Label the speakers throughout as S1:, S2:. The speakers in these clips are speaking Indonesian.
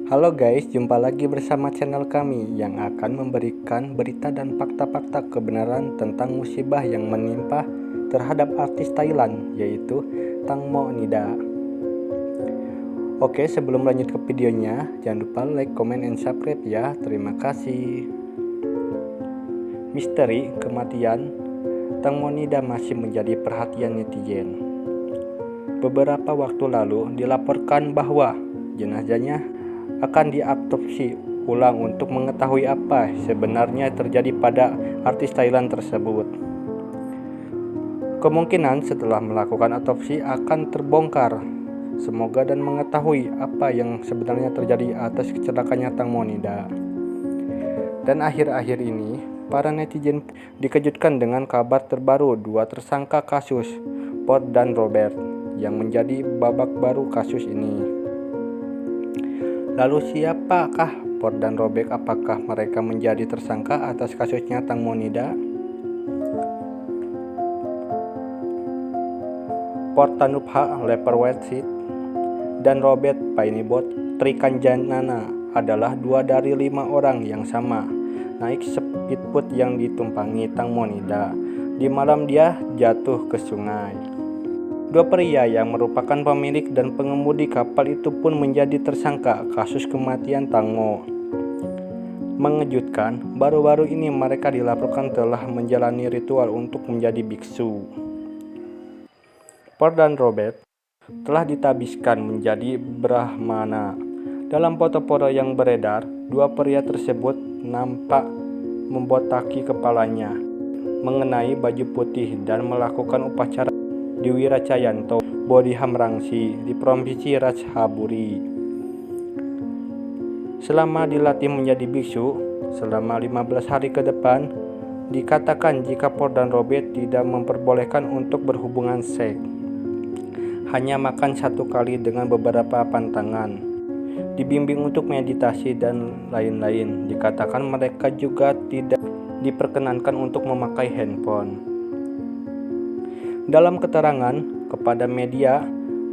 S1: Halo guys, jumpa lagi bersama channel kami yang akan memberikan berita dan fakta-fakta kebenaran tentang musibah yang menimpa terhadap artis Thailand, yaitu Tang Mo Nida. Oke, sebelum lanjut ke videonya, jangan lupa like, comment, and subscribe ya. Terima kasih. Misteri kematian Tang Mo Nida masih menjadi perhatian netizen. Beberapa waktu lalu dilaporkan bahwa jenazahnya akan diautopsi ulang untuk mengetahui apa sebenarnya terjadi pada artis Thailand tersebut. Kemungkinan setelah melakukan autopsi akan terbongkar. Semoga dan mengetahui apa yang sebenarnya terjadi atas kecelakaannya Tang Mo Nida. Dan akhir-akhir ini, para netizen dikejutkan dengan kabar terbaru dua tersangka kasus, Port dan Robert, yang menjadi babak baru kasus ini. Lalu siapakah Port dan Robert? Apakah mereka menjadi tersangka atas kasusnya Tang Mo Nida? Port Tanupha Leperwetsit dan Robert Painibot Trikanjanana adalah 2 dari 5 orang yang sama naik speedboat yang ditumpangi Tang Mo Nida di malam dia jatuh ke sungai. Dua pria yang merupakan pemilik dan pengemudi kapal itu pun menjadi tersangka kasus kematian Tang Mo. Mengejutkan, baru-baru ini mereka dilaporkan telah menjalani ritual untuk menjadi biksu. Port dan Robert telah ditabiskan menjadi brahmana. Dalam foto-foto yang beredar, dua pria tersebut nampak membotaki kepalanya, mengenai baju putih dan melakukan upacara di Wiracayanto, Bodhihamrangsi di Provinsi Ratchaburi. Selama dilatih menjadi biksu selama 15 hari ke depan, dikatakan jika Port dan Robert tidak memperbolehkan untuk berhubungan seks, hanya makan 1 kali dengan beberapa pantangan, dibimbing untuk meditasi dan lain-lain. Dikatakan mereka juga tidak diperkenankan untuk memakai handphone. Dalam keterangan kepada media,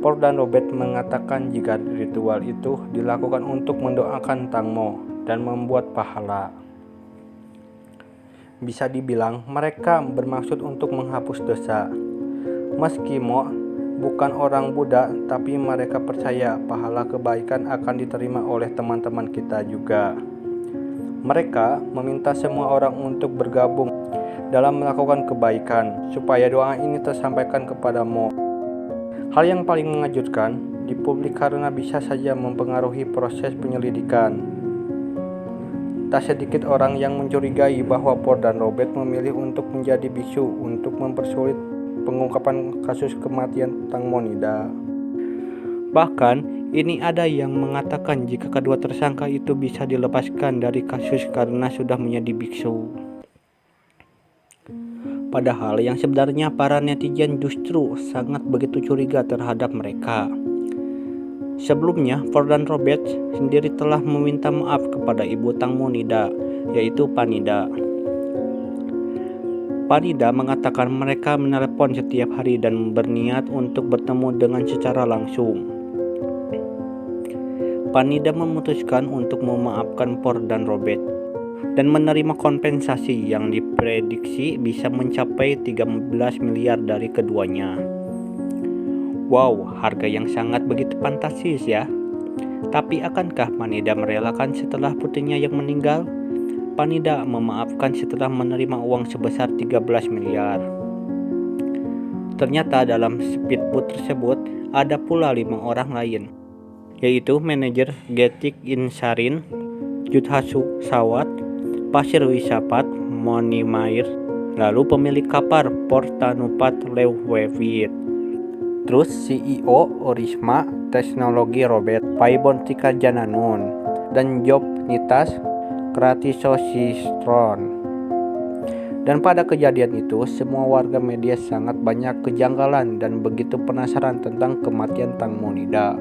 S1: Port dan Robert mengatakan jika ritual itu dilakukan untuk mendoakan Tang Mo dan membuat pahala. Bisa dibilang mereka bermaksud untuk menghapus dosa. Meski Mo bukan orang Buddha, tapi mereka percaya pahala kebaikan akan diterima oleh teman-teman kita juga. Mereka meminta semua orang untuk bergabung dalam melakukan kebaikan, supaya doa ini tersampaikan kepada Mo. Hal yang paling mengejutkan di publik karena bisa saja mempengaruhi proses penyelidikan. Tak sedikit orang yang mencurigai bahwa Port dan Robert memilih untuk menjadi biksu untuk mempersulit pengungkapan kasus kematian Tang Mo Nida. Bahkan, ini ada yang mengatakan jika kedua tersangka itu bisa dilepaskan dari kasus karena sudah menjadi biksu. Padahal yang sebenarnya para netizen justru sangat begitu curiga terhadap mereka. Sebelumnya, Port dan Robert sendiri telah meminta maaf kepada ibu Tang Mo Nida, yaitu Panida. Panida mengatakan mereka menelepon setiap hari dan berniat untuk bertemu dengan secara langsung. Panida memutuskan untuk memaafkan Port dan Robert dan menerima kompensasi yang diprediksi bisa mencapai 13 miliar dari keduanya. Wow, harga yang sangat begitu fantastis ya. Tapi akankah Panida merelakan setelah putrinya yang meninggal? Panida memaafkan setelah menerima uang sebesar 13 miliar. Ternyata dalam speedboat tersebut ada pula 5 orang lain, yaitu manajer Getik Insarin, Juthasu Sawat, Pasir Wisapat Monimair, lalu pemilik kapal Port Tanupat Lewewit, terus CEO Orisma Teknologi Robert Paibon Trikanjananun, dan Job Nitas Kratisosistron. Dan pada kejadian itu, semua warga media sangat banyak kejanggalan dan begitu penasaran tentang kematian Tang Mo Nida.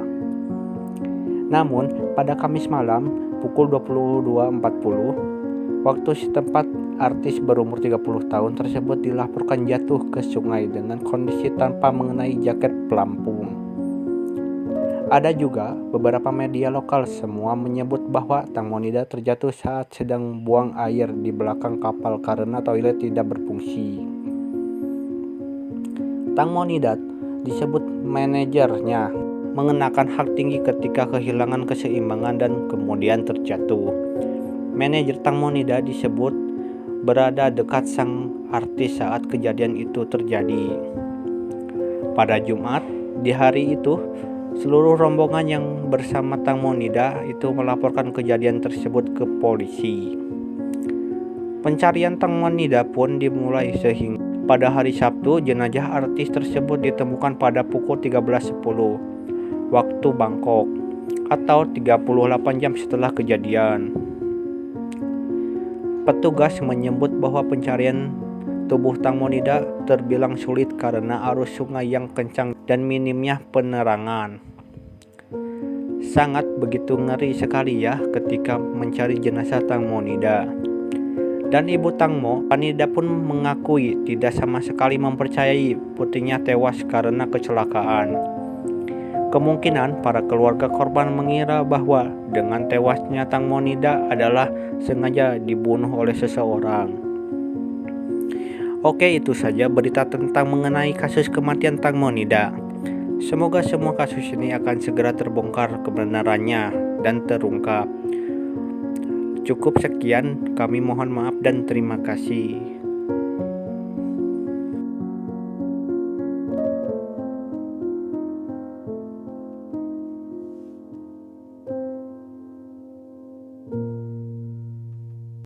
S1: Namun, pada Kamis malam pukul 22.40 waktu setempat, artis berumur 30 tahun tersebut dilaporkan jatuh ke sungai dengan kondisi tanpa mengenai jaket pelampung. Ada juga beberapa media lokal semua menyebut bahwa Tang Monida terjatuh saat sedang buang air di belakang kapal karena toilet tidak berfungsi. Tang Monida disebut manajernya mengenakan hak tinggi ketika kehilangan keseimbangan dan kemudian terjatuh. Manajer Tang Monida disebut berada dekat sang artis saat kejadian itu terjadi. Pada Jumat, di hari itu, seluruh rombongan yang bersama Tang Monida itu melaporkan kejadian tersebut ke polisi. Pencarian Tang Monida pun dimulai sehingga pada hari Sabtu jenazah artis tersebut ditemukan pada pukul 13.10 waktu Bangkok atau 38 jam setelah kejadian. Petugas menyebut bahwa pencarian tubuh Tang Monida terbilang sulit karena arus sungai yang kencang dan minimnya penerangan. Sangat begitu ngeri sekali ya ketika mencari jenazah Tang Monida. Dan ibu Tang Monida pun mengakui tidak sama sekali mempercayai putrinya tewas karena kecelakaan. Kemungkinan para keluarga korban mengira bahwa dengan tewasnya Tang Monida adalah sengaja dibunuh oleh seseorang. Oke, itu saja berita tentang mengenai kasus kematian Tang Monida. Semoga semua kasus ini akan segera terbongkar kebenarannya dan terungkap. Cukup sekian, kami mohon maaf dan terima kasih.